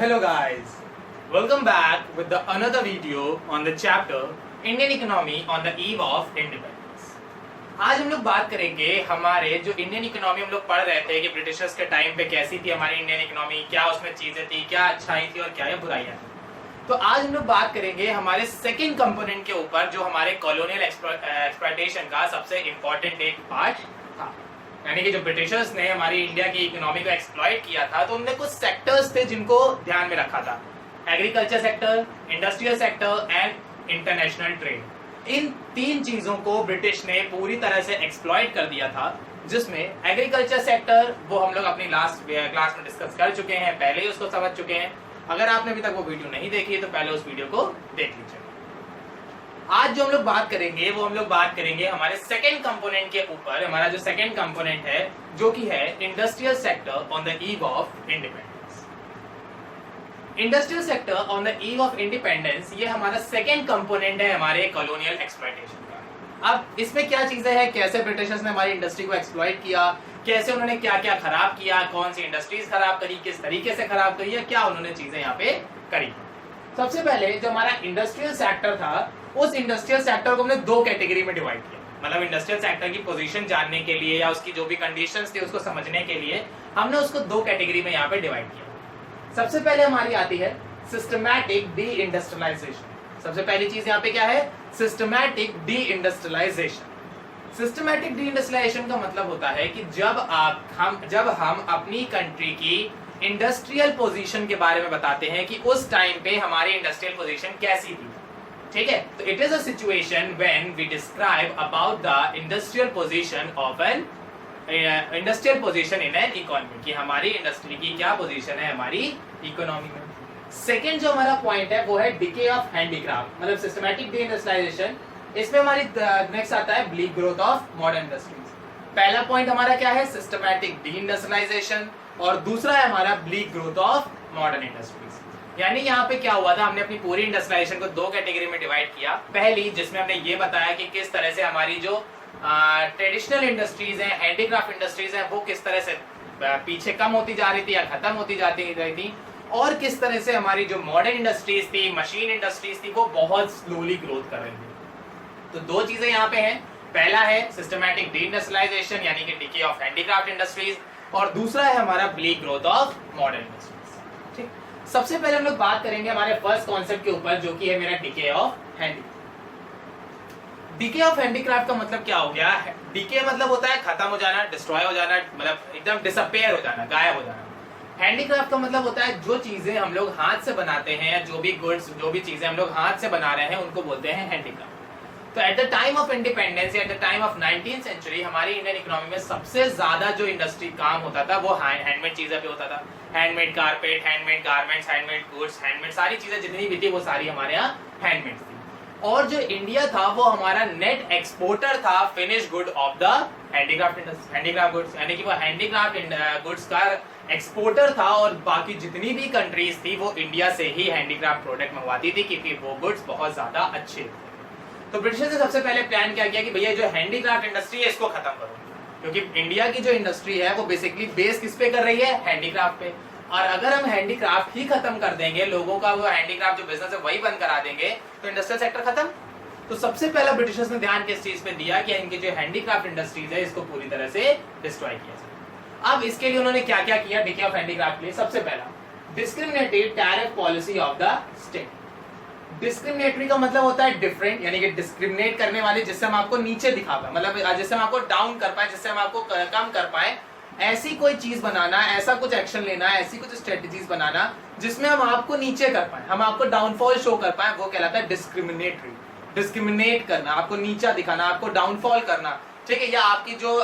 Hello guys, welcome back with another video on the chapter Indian Economy on the Eve of Independence. आज हम लोग बात करेंगे हमारे जो इंडियन इकोनॉमी हम लोग पढ़ रहे थे कि ब्रिटिशर्स के टाइम पे कैसी थी हमारी इंडियन इकोनॉमी, क्या उसमें चीजें थी, क्या अच्छाई थी और क्या बुराइयां थी। तो आज हम लोग बात करेंगे हमारे सेकेंड कंपोनेंट के ऊपर जो हमारे कॉलोनियल एक्सप्लॉयटेशन का सबसे इंपॉर्टेंट एक पार्ट था, यानी कि जो ब्रिटिशर्स ने हमारी इंडिया की इकोनॉमी को एक्सप्लॉइट किया था तो उनने कुछ सेक्टर्स थे जिनको ध्यान में रखा था, agriculture sector, industrial sector and international trade. इन तीन चीजों को ब्रिटिश ने पूरी तरह से एक्सप्लॉइट कर दिया था, जिसमें एग्रीकल्चर सेक्टर वो हम लोग अपनी लास्ट क्लास में डिस्कस कर चुके हैं, पहले ही उसको समझ चुके हैं। अगर आपने अभी तक वो वीडियो नहीं देखी है तो पहले उस वीडियो को देख लीजिए। आज जो हम लोग बात करेंगे वो हम लोग बात करेंगे हमारे सेकेंड कंपोनेंट के ऊपर। हमारा जो सेकेंड कंपोनेंट है जो कि है industrial sector on the eve of independence. Industrial sector on the eve of independence ये हमारा सेकेंड कंपोनेंट है हमारे कॉलोनियल एक्सप्लॉयटेशन का। अब इसमें क्या चीजें हैं, कैसे ब्रिटिशर्स ने हमारी इंडस्ट्री को एक्सप्लॉइट किया, कैसे उन्होंने क्या क्या खराब किया, कौन सी इंडस्ट्रीज खराब करी, किस तरीके से खराब करी है, क्या उन्होंने चीजें यहाँ पे करी। सबसे पहले जो हमारा इंडस्ट्रियल सेक्टर था, उस इंडस्ट्रियल सेक्टर को हमने दो कैटेगरी में डिवाइड किया। मतलब इंडस्ट्रियल सेक्टर की पोजीशन जानने के लिए या उसकी जो भी कंडीशंस थी उसको समझने के लिए हमने उसको दो कैटेगरी में यहाँ पे डिवाइड किया। सबसे पहले हमारी आती है सिस्टमैटिक डी इंडस्ट्रियलाइजेशन। सबसे पहली चीज यहाँ पे क्या है, systematic deindustrialisation. Systematic deindustrialisation का मतलब होता है कि जब हम अपनी कंट्री की इंडस्ट्रियल पोजीशन के बारे में बताते हैं कि उस टाइम पे हमारी इंडस्ट्रियल पोजीशन कैसी थी, ठीक है। तो it is a situation when we describe about the industrial position of an industrial position in an economy, कि हमारी इंडस्ट्री की क्या पोजीशन है हमारी इकोनॉमी में। सेकेंड जो हमारा पॉइंट है वो है डिके ऑफ हैंडीक्राफ्ट, मतलब सिस्टमैटिक डी इंडस्ट्रियलाइजेशन। इसमें हमारी नेक्स्ट आता है bleak growth of modern industries. पहला पॉइंट हमारा क्या है, सिस्टमैटिक डी इंडस्ट्रियलाइजेशन, और दूसरा है हमारा bleak growth of modern industries. यानी यहाँ पे क्या हुआ था, हमने अपनी पूरी इंडस्ट्रियलाइजेशन को दो कैटेगरी में डिवाइड किया। पहली जिसमें हमने ये बताया कि किस तरह से हमारी जो ट्रेडिशनल इंडस्ट्रीज हैं, हैंडीक्राफ्ट इंडस्ट्रीज हैं, वो किस तरह से पीछे कम होती जा रही थी या खत्म होती जाती रही थी, और किस तरह से हमारी जो मॉडर्न इंडस्ट्रीज थी, मशीन इंडस्ट्रीज थी, वो बहुत स्लोली ग्रोथ कर रही थी। तो दो चीजें यहाँ पे हैं, पहला है सिस्टमैटिक डी इंडस्ट्रियलाइजेशन यानी कि डिके ऑफ हैंडीक्राफ्ट इंडस्ट्रीज, और दूसरा है हमारा bleak growth of modern industries. ठीक, सबसे पहले हम लोग बात करेंगे हमारे फर्स्ट कॉन्सेप्ट के ऊपर जो कि है मेरा decay of handicraft. Decay of handicraft का मतलब क्या हो गया, डिके मतलब होता है खत्म हो जाना, डिस्ट्रॉय हो जाना, मतलब एकदम डिसअपेयर हो जाना, गायब हो जाना। हैंडीक्राफ्ट का मतलब होता है जो चीजें हम लोग हाथ से बनाते हैं, जो भी गुड्स, जो भी चीजें हम लोग हाथ से बना रहे हैं उनको बोलते हैं हैंडीक्राफ्ट। तो at the time of independence, at the time of 19th century, हमारी इंडियन इकोनॉमी में सबसे ज्यादा जो इंडस्ट्री काम होता था वो हैंडमेड चीजें पे होता था। Handmade carpet, handmade garments, handmade goods, handmade सारी चीजें जितनी भी थी वो सारी हमारे यहाँ हैंडमेड थी। और जो इंडिया था वो हमारा नेट एक्सपोर्टर था finish good of the handicraft goods, यानी कि वो हैंडीक्राफ्ट गुड्स का एक्सपोर्टर था, और बाकी जितनी भी कंट्रीज थी वो इंडिया से ही हैंडीक्राफ्ट प्रोडक्ट मंगवाती थी क्योंकि वो गुड्स बहुत ज्यादा अच्छे थे। तो ब्रिटिशर्स ने सबसे पहले प्लान क्या किया कि भैया जो हैंडीक्राफ्ट इंडस्ट्री है इसको खत्म करो, क्योंकि इंडिया की जो इंडस्ट्री है वो बेसिकली बेस किस पे कर रही है, हैंडीक्राफ्ट पे। और अगर हम हैंडीक्राफ्ट ही खत्म कर देंगे, लोगों का वो हैंडीक्राफ्ट जो बिजनेस है वही बंद करा देंगे, तो इंडस्ट्रियल सेक्टर खत्म। तो सबसे पहला ब्रिटिशर्स ने ध्यान किस चीज पे दिया कि इनकी जो हैंडीक्राफ्ट इंडस्ट्रीज है इसको पूरी तरह से डिस्ट्रॉय किया जाए। अब इसके लिए उन्होंने क्या क्या किया डिके ऑफ हैंडीक्राफ्ट के लिए, सबसे पहला discriminatory tariff policy of the state. Discriminatory का मतलब होता है डिफरेंट, यानी कि डिस्क्रिमिनेट करने वाली, जिससे हम आपको नीचे दिखा पाए, मतलब जिससे हम आपको डाउन कर पाए, जिससे हम आपको कम कर पाए, ऐसी कोई चीज बनाना, ऐसा कुछ एक्शन लेना, ऐसी कुछ स्ट्रेटजीज बनाना जिसमें हम आपको नीचे कर पाए, हम आपको डाउनफॉल शो कर पाए, वो कहलाता है डिस्क्रिमिनेटरी। डिस्क्रिमिनेट करना, आपको नीचा दिखाना, आपको डाउनफॉल करना, ठीक है, या आपकी जो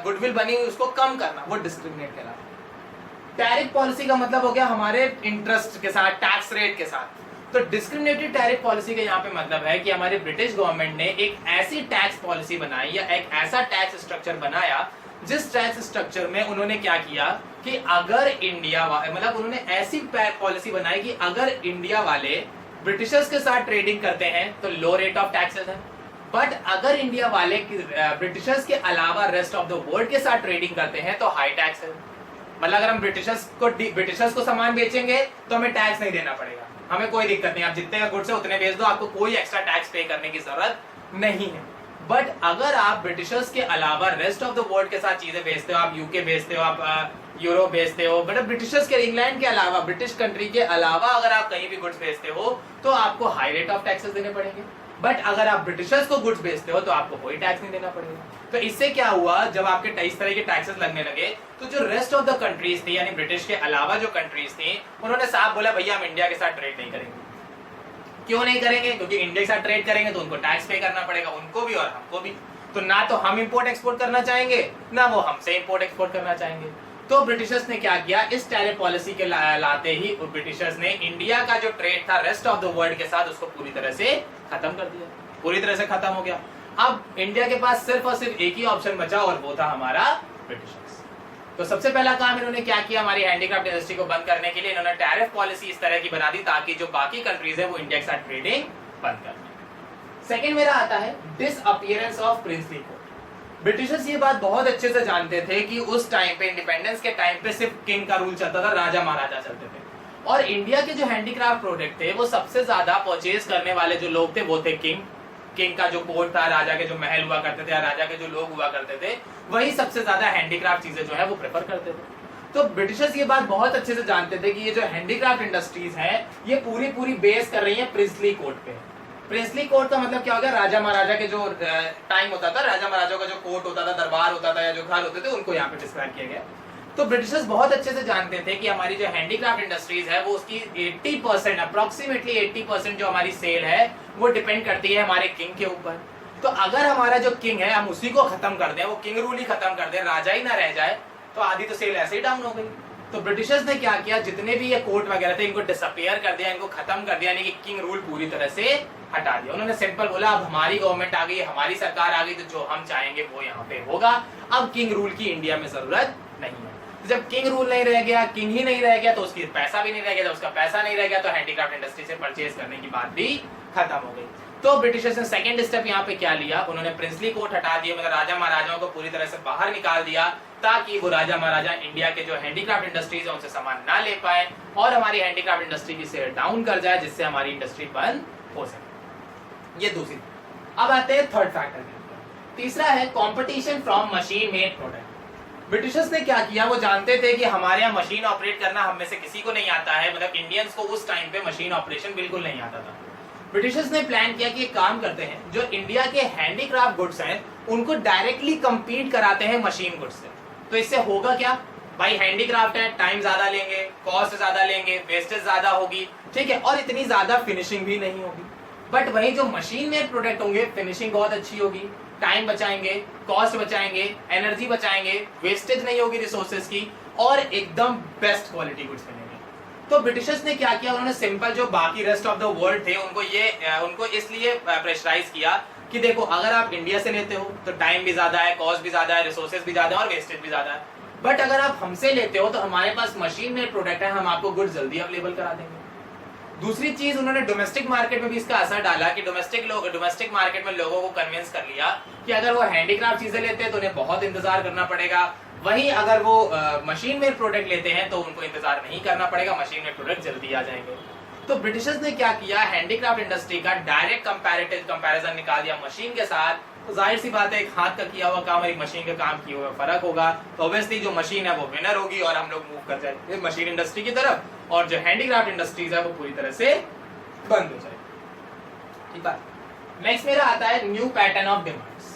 गुडविल बनी हुई उसको कम करना, वो डिस्क्रिमिनेट कहलाता है। टैरिफ पॉलिसी का मतलब हो गया हमारे इंटरेस्ट के साथ, टैक्स रेट के साथ। तो डिस्क्रिमिनेटरी टैरिफ पॉलिसी का यहाँ पे मतलब है कि हमारे ब्रिटिश गवर्नमेंट ने एक ऐसी टैक्स पॉलिसी बनाई या एक ऐसा टैक्स स्ट्रक्चर बनाया जिस टैक्स स्ट्रक्चर में उन्होंने क्या किया कि अगर इंडिया मतलब उन्होंने ऐसी पॉलिसी बनाई कि अगर इंडिया वाले ब्रिटिशर्स के साथ ट्रेडिंग करते हैं तो लो रेट ऑफ टैक्सेस है, बट अगर इंडिया वाले ब्रिटिशर्स के अलावा रेस्ट ऑफ द वर्ल्ड के साथ ट्रेडिंग करते हैं तो हाई टैक्स है। मतलब अगर हम ब्रिटिशर्स को सामान बेचेंगे तो हमें टैक्स नहीं देना पड़ेगा, हमें कोई दिक्कत नहीं, आप जितने गुड्स है उतने बेच दो, आपको कोई एक्स्ट्रा टैक्स पे करने की जरूरत नहीं है। बट अगर आप ब्रिटिशर्स के अलावा रेस्ट ऑफ द वर्ल्ड के साथ चीजें बेचते हो, आप यूके बेचते हो, आप यूरोप बेचते हो, मतलब ब्रिटिशर्स के इंग्लैंड के अलावा, ब्रिटिश कंट्री के अलावा अगर आप कहीं भी गुड्स बेचते हो तो आपको हाई रेट ऑफ टैक्सेस देने पड़ेंगे। बट अगर आप ब्रिटिशर्स को गुड्स बेचते हो तो आपको कोई टैक्स नहीं देना पड़ेगा। तो इससे क्या हुआ, जब आपके इस तरह के टैक्सेस लगने लगे तो जो रेस्ट ऑफ द कंट्रीज थी, यानी ब्रिटिश के अलावा जो कंट्रीज थी, उन्होंने साफ बोला भैया हम इंडिया के साथ ट्रेड नहीं करेंगे। क्यों नहीं करेंगे? क्योंकि इंडिया के साथ ट्रेड करेंगे तो उनको टैक्स पे करना पड़ेगा, उनको भी और हमको भी। तो ना तो हम इंपोर्ट एक्सपोर्ट करना चाहेंगे, ना वो हमसे इंपोर्ट एक्सपोर्ट करना चाहेंगे। तो ब्रिटिशर्स ने क्या किया, इस टैरिफ पॉलिसी के लाते ही ब्रिटिशर्स ने इंडिया का जो ट्रेड था रेस्ट ऑफ द वर्ल्ड के साथ उसको पूरी तरह से खत्म कर दिया, पूरी तरह से खत्म हो गया। अब इंडिया के पास सिर्फ और सिर्फ एक ही ऑप्शन बचा और वो था हमारा ब्रिटिशर्स। तो सबसे पहला काम इन्होंने क्या किया, हमारी हैंडीक्राफ्ट इंडस्ट्री को बंद करने के लिए इन्होंने टैरिफ पॉलिसी इस तरह की बना दी ताकि जो बाकी कंट्रीज है वो इंडिया के साथ ट्रेडिंग बंद कर दें। सेकंड मेरा आता है disappearance of princely court. Britishers ये बात बहुत अच्छे से जानते थे कि उस टाइम पे, इंडिपेंडेंस के टाइम पे, सिर्फ किंग का रूल चलता था, राजा महाराजा चलते थे। और इंडिया के जो हैंडीक्राफ्ट प्रोडक्ट थे वो सबसे ज्यादा परचेज करने वाले जो लोग थे वो थे किंग का जो कोर्ट था, राजा के जो महल हुआ करते थे, राजा के जो लोग हुआ करते थे, वही सबसे ज्यादा हैंडीक्राफ्ट चीजें जो है वो प्रेफर करते थे। तो ब्रिटिशर्स ये बात बहुत अच्छे से जानते थे कि ये जो हैंडीक्राफ्ट इंडस्ट्रीज है ये पूरी बेस कर रही है प्रिंसली कोर्ट पे। प्रिंसली कोर्ट का मतलब क्या हो गया, राजा महाराजा के जो टाइम होता था, राजा महाराजा का जो कोर्ट होता था, दरबार होता था या जो घर होते थे, उनको यहाँ पे डिस्क्राइब किया गया। तो ब्रिटिशर्स बहुत अच्छे से जानते थे कि हमारी जो हैंडीक्राफ्ट इंडस्ट्रीज है वो उसकी 80% अप्रोक्सीमेटली 80% जो हमारी सेल है वो डिपेंड करती है हमारे किंग के ऊपर। तो अगर हमारा जो किंग है हम उसी को खत्म कर दें, वो किंग रूल ही खत्म कर दें, राजा ही ना रह जाए, तो आधी तो सेल ऐसे ही डाउन हो गई। तो ब्रिटिशर्स ने क्या किया, जितने भी ये कोर्ट वगैरह थे इनको डिसअपियर कर दिया, इनको खत्म कर दिया, यानी कि किंग रूल पूरी तरह से हटा दिया। उन्होंने सिंपल बोला अब हमारी गवर्नमेंट आ गई, हमारी सरकार आ गई, तो जो हम चाहेंगे वो यहाँ पे होगा। अब किंग रूल की इंडिया में जरूरत नहीं है। तो जब किंग रूल नहीं रह गया, किंग ही नहीं रह गया, तो उसकी पैसा भी नहीं रह गया, जब उसका पैसा नहीं रह गया तो हैंडीक्राफ्ट इंडस्ट्री से परचेज करने की बात भी खत्म हो गई। तो ब्रिटिशर्स ने सेकंड स्टेप यहाँ पे क्या लिया, उन्होंने प्रिंसली कोर्ट हटा दिया, मतलब राजा महाराजाओं को पूरी तरह से बाहर निकाल दिया ताकि वो राजा महाराजा इंडिया के जो हैंडीक्राफ्ट इंडस्ट्रीज है उनसे सामान ना ले पाए और हमारी हैंडीक्राफ्ट इंडस्ट्री की सेल डाउन कर जाए, जिससे हमारी इंडस्ट्री बंद हो सके। ये दूसरी। अब आते हैं थर्ड फैक्टर के ऊपर। तीसरा है competition from machine made product. Britishers ने क्या किया, वो जानते थे कि हमारे यहाँ मशीन ऑपरेट करना हम में से किसी को नहीं आता है, मतलब इंडियंस को उस टाइम पे मशीन ऑपरेशन बिल्कुल नहीं आता था। ब्रिटिशर्स ने प्लान किया कि एक काम करते हैं, जो इंडिया के हैंडीक्राफ्ट गुड्स हैं उनको डायरेक्टली कंपीट कराते हैं मशीन गुड्स से। तो इससे होगा क्या भाई, हैंडीक्राफ्ट है, टाइम ज्यादा लेंगे, कॉस्ट ज्यादा लेंगे, वेस्टेज ज्यादा होगी, ठीक है, और इतनी ज्यादा फिनिशिंग भी नहीं होगी। बट वही जो मशीन मेड प्रोडक्ट होंगे फिनिशिंग बहुत अच्छी होगी, टाइम बचाएंगे, कॉस्ट बचाएंगे, एनर्जी बचाएंगे, वेस्टेज नहीं होगी रिसोर्सेज की, और एकदम बेस्ट क्वालिटी गुड्स मिलेंगे। तो ब्रिटिशर्स ने क्या किया, उन्होंने सिंपल जो बाकी रेस्ट ऑफ द वर्ल्ड थे उनको इसलिए प्रेशराइज किया कि देखो अगर आप इंडिया से लेते हो तो टाइम भी ज्यादा है, कॉस्ट भी ज्यादा है, रिसोर्सेज भी ज्यादा है और वेस्टेज भी ज्यादा है। बट अगर आप हमसे लेते हो तो हमारे पास मशीन मेड प्रोडक्ट है, हम आपको गुड्स जल्दी अवेलेबल करा देंगे। दूसरी चीज, उन्होंने डोमेस्टिक मार्केट में भी इसका असर डाला कि डोमेस्टिक मार्केट में लोगों को कन्विंस कर लिया कि अगर वो हैंडीक्राफ्ट चीजें लेते हैं तो उन्हें बहुत इंतजार करना पड़ेगा, वहीं अगर वो मशीन मेड प्रोडक्ट लेते हैं तो उनको इंतजार नहीं करना पड़ेगा, मशीन मेड प्रोडक्ट जल्दी आ जाएंगे। तो ब्रिटिशर्स ने क्या किया, हैंडीक्राफ्ट इंडस्ट्री का डायरेक्ट कंपैरिजन निकाल दिया मशीन के साथ। तो जाहिर सी बात है, एक हाथ का किया हुआ काम और एक मशीन का काम किया हुआ फर्क होगा, तो ऑब्वियसली जो मशीन है वो विनर होगी और हम लोग मूव कर जाएंगे मशीन इंडस्ट्री की तरफ, और जो हैंडीक्राफ्ट इंडस्ट्रीज है वो पूरी तरह से बंद हो जाएगी। ठीक है, नेक्स्ट मेरा आता है new pattern of demands.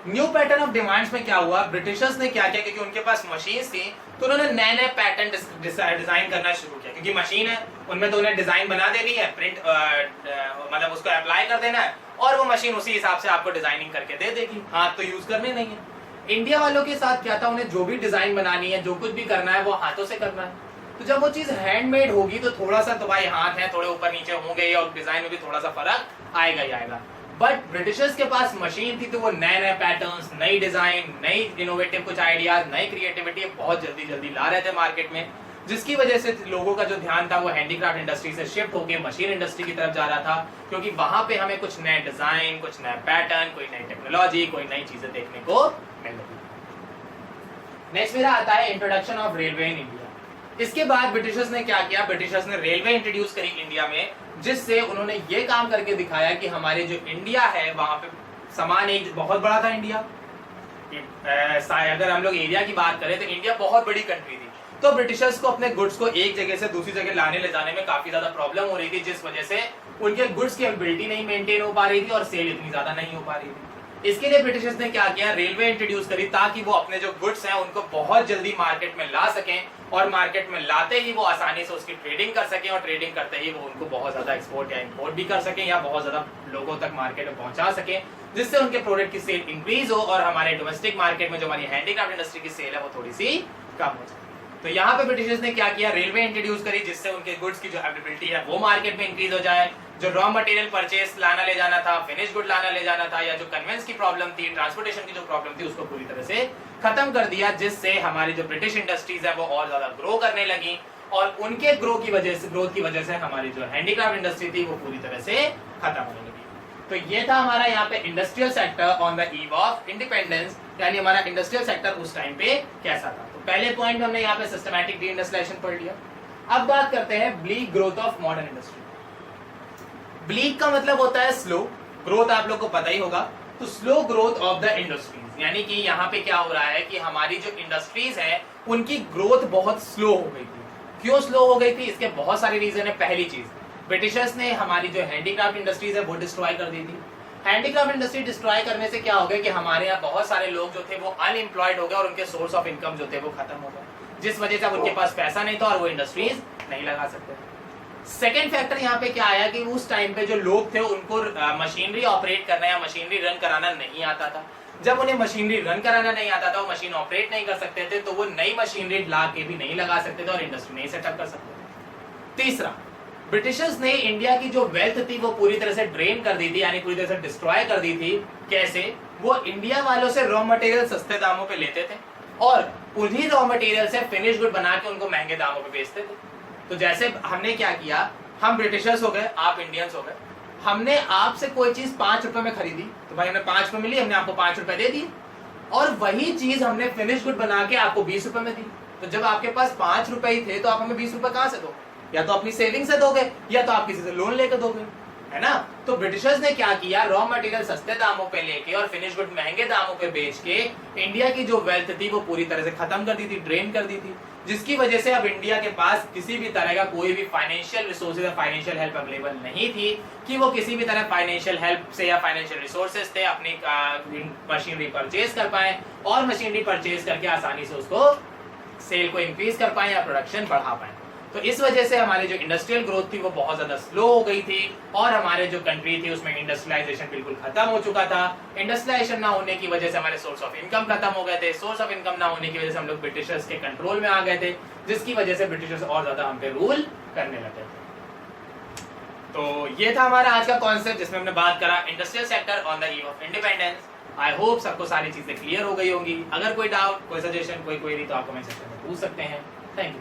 New pattern of demands में क्या हुआ, ब्रिटिशर्स ने क्या किया, क्योंकि उनके पास मशीन्स थी तो उन्होंने नए नए पैटर्न डिजाइन करना शुरू किया, क्योंकि मशीन है उनमें तो उन्हें डिजाइन बना देनी है, प्रिंट मतलब उसको अप्लाई कर देना है और वो मशीन उसी हिसाब से आपको डिजाइनिंग करके दे देगी, हाथ तो यूज करने नहीं है। इंडिया वालों के साथ क्या था, उन्हें जो भी डिजाइन बनानी है, जो कुछ भी करना है वो हाथों से करना है। तो जब वो चीज हैंडमेड होगी तो थोड़ा सा तो भाई हाथ है, थोड़े ऊपर नीचे होंगे और डिजाइन में भी थोड़ा सा फर्क आएगा ही आएगा। बट ब्रिटिशर्स के पास मशीन थी तो वो नए नए पैटर्न्स, नई डिजाइन, नई इनोवेटिव कुछ आइडियाज, नई क्रिएटिविटी बहुत जल्दी जल्दी ला रहे थे मार्केट में, जिसकी वजह से लोगों का जो ध्यान था वो हैंडीक्राफ्ट इंडस्ट्री से शिफ्ट होकर मशीन इंडस्ट्री की तरफ जा रहा था, क्योंकि वहां पे हमें कुछ नए डिजाइन, कुछ नए पैटर्न, कोई नई टेक्नोलॉजी, कोई नई चीजें देखने को मिल रही। नेक्स्ट मेरा आता है introduction of railway in India. इसके बाद ब्रिटिशर्स ने क्या किया, ब्रिटिशर्स ने रेलवे इंट्रोड्यूस करी इंडिया में, जिससे उन्होंने ये काम करके दिखाया कि हमारे जो इंडिया है वहां पे समान एक बहुत बड़ा था इंडिया। अगर हम लोग एरिया की बात करें तो इंडिया बहुत बड़ी कंट्री थी, तो ब्रिटिशर्स को अपने गुड्स को एक जगह से दूसरी जगह लाने ले जाने में काफी ज्यादा प्रॉब्लम हो रही थी, जिस वजह से उनके गुड्स की अवेलेबिलिटी नहीं मेंटेन हो पा रही थी और सेल इतनी ज्यादा नहीं हो पा रही थी। इसके लिए ब्रिटिशर्स ने क्या किया, रेलवे इंट्रोड्यूस करी ताकि वो अपने जो गुड्स हैं उनको बहुत जल्दी मार्केट में ला सकें, और मार्केट में लाते ही वो आसानी से उसकी ट्रेडिंग कर सकें, और ट्रेडिंग करते ही वो उनको बहुत ज्यादा एक्सपोर्ट या इंपोर्ट भी कर सकें या बहुत ज्यादा लोगों तक मार्केट में पहुंचा सकें, जिससे उनके प्रोडक्ट की सेल इंक्रीज हो और हमारे डोमेस्टिक मार्केट में जो हमारी हैंडीक्राफ्ट इंडस्ट्री की सेल है वो थोड़ी सी कम हो जाए। तो यहाँ पे ब्रिटिशर्स ने क्या किया, रेलवे इंट्रोड्यूस करी, जिससे उनके गुड्स की जो अवेलेबिलिटी है वो मार्केट में इंक्रीज हो जाए। जो रॉ मटेरियल परचेस लाना ले जाना था, फिनिश गुड लाना ले जाना था, या जो कन्वेंस की प्रॉब्लम थी, ट्रांसपोर्टेशन की जो प्रॉब्लम थी, उसको पूरी तरह से खत्म कर दिया, जिससे हमारी जो ब्रिटिश इंडस्ट्रीज है वो और ज्यादा ग्रो करने लगी, और उनके ग्रोथ की वजह से हमारी जो हैंडीक्राफ्ट इंडस्ट्री थी वो पूरी तरह से खत्म होने लगी। तो ये था हमारा यहाँ पे industrial sector on the eve of independence, यानी हमारा इंडस्ट्रियल सेक्टर उस टाइम पे कैसा था। तो पहले पॉइंट हमने यहाँ पे सिस्टमैटिक डी इंडस्ट्रियलाइजेशन पढ़ लिया। अब बात करते हैं bleak growth of modern industry. Bleak का मतलब होता है स्लो ग्रोथ, आप लोग को पता ही होगा। तो slow growth of the industries, यानी कि यहाँ पे क्या हो रहा है कि हमारी जो इंडस्ट्रीज है उनकी ग्रोथ बहुत स्लो हो गई थी। क्यों स्लो हो गई थी, इसके बहुत सारे रीजन है। पहली चीज, ब्रिटिशर्स ने हमारी जो हैंडीक्राफ्ट इंडस्ट्रीज है वो डिस्ट्रॉय कर दी थी। हैंडीक्राफ्ट इंडस्ट्री डिस्ट्रॉय करने से क्या हो गया कि हमारे यहाँ बहुत सारे लोग जो थे वो अनएम्प्लॉयड हो गए और उनके सोर्स ऑफ इनकम जो थे वो खत्म हो गए, जिस वजह से अब उनके पास पैसा नहीं था और वो इंडस्ट्रीज नहीं लगा सकते। सेकेंड फैक्टर यहाँ पे क्या आया कि उस टाइम पे जो लोग थे उनको मशीनरी ऑपरेट करना या मशीनरी रन कराना नहीं आता था। जब उन्हें मशीनरी रन कराना नहीं आता था, वो मशीन ऑपरेट नहीं कर सकते थे, तो वो नई मशीनरी ला के भी नहीं लगा सकते थे और इंडस्ट्री नहीं सेटअप कर सकते थे। तीसरा, ब्रिटिशर्स ने इंडिया की जो वेल्थ थी वो पूरी तरह से ड्रेन कर दी थी, यानी पूरी तरह से डिस्ट्रॉय कर दी थी। कैसे, वो इंडिया वालों से रॉ मटेरियल सस्ते दामों पे लेते थे और उन्हीं रॉ मटेरियल से फिनिश गुड बना के उनको महंगे दामों पे बेचते थे। तो जैसे हमने क्या किया, हम ब्रिटिशर्स हो गए, आप इंडियंस हो गए, हमने आपसे कोई चीज 5 रुपए में खरीदी, तो भाई हमें 5 रुपए मिली, हमने आपको 5 रुपए दे दिए, और वही चीज हमने फिनिश गुड बना के आपको 20 रुपए में दी। तो जब आपके पास 5 रुपए ही थे तो आप हमें 20 रुपए कहां से दोगे, या तो अपनी सेविंग से दोगे या तो आप किसी से लोन लेकर दोगे, है ना। तो ब्रिटिशर्स ने क्या किया, रॉ मटेरियल सस्ते दामों पे लेके और फिनिश गुड महंगे दामों पे बेच के इंडिया की जो वेल्थ थी वो पूरी तरह से खत्म कर दी थी, ड्रेन कर दी थी, जिसकी वजह से अब इंडिया के पास किसी भी तरह का कोई भी फाइनेंशियल रिसोर्सेज या फाइनेंशियल हेल्प अवेलेबल नहीं थी कि वो किसी भी तरह फाइनेंशियल हेल्प से या फाइनेंशियल रिसोर्सेज से अपनी मशीनरी परचेज कर पाए और मशीनरी परचेज करके आसानी से उसको सेल को इंक्रीज कर पाए या प्रोडक्शन बढ़ा पाए। तो इस वजह से हमारी जो इंडस्ट्रियल ग्रोथ थी वो बहुत ज्यादा स्लो हो गई थी और हमारे जो कंट्री थी उसमें इंडस्ट्रियलाइजेशन बिल्कुल खत्म हो चुका था। इंडस्ट्रियलाइजेशन ना होने की वजह से हमारे सोर्स ऑफ इनकम खत्म हो गए थे, सोर्स ऑफ इनकम ना होने की वजह से हम लोग ब्रिटिशर्स के कंट्रोल में आ गए थे, जिसकी वजह से ब्रिटिशर्स और ज्यादा हम पे रूल करने लगे थे। तो ये था हमारा आज का कॉन्सेप्ट, जिसमें हमने बात करा industrial sector on the eve of independence. I hope सबको सारी चीजें क्लियर हो गई होंगी। अगर कोई डाउट, कोई सजेशन, कोई क्वेरी तो आप कमेंट सेक्शन में पूछ सकते हैं। Thank you.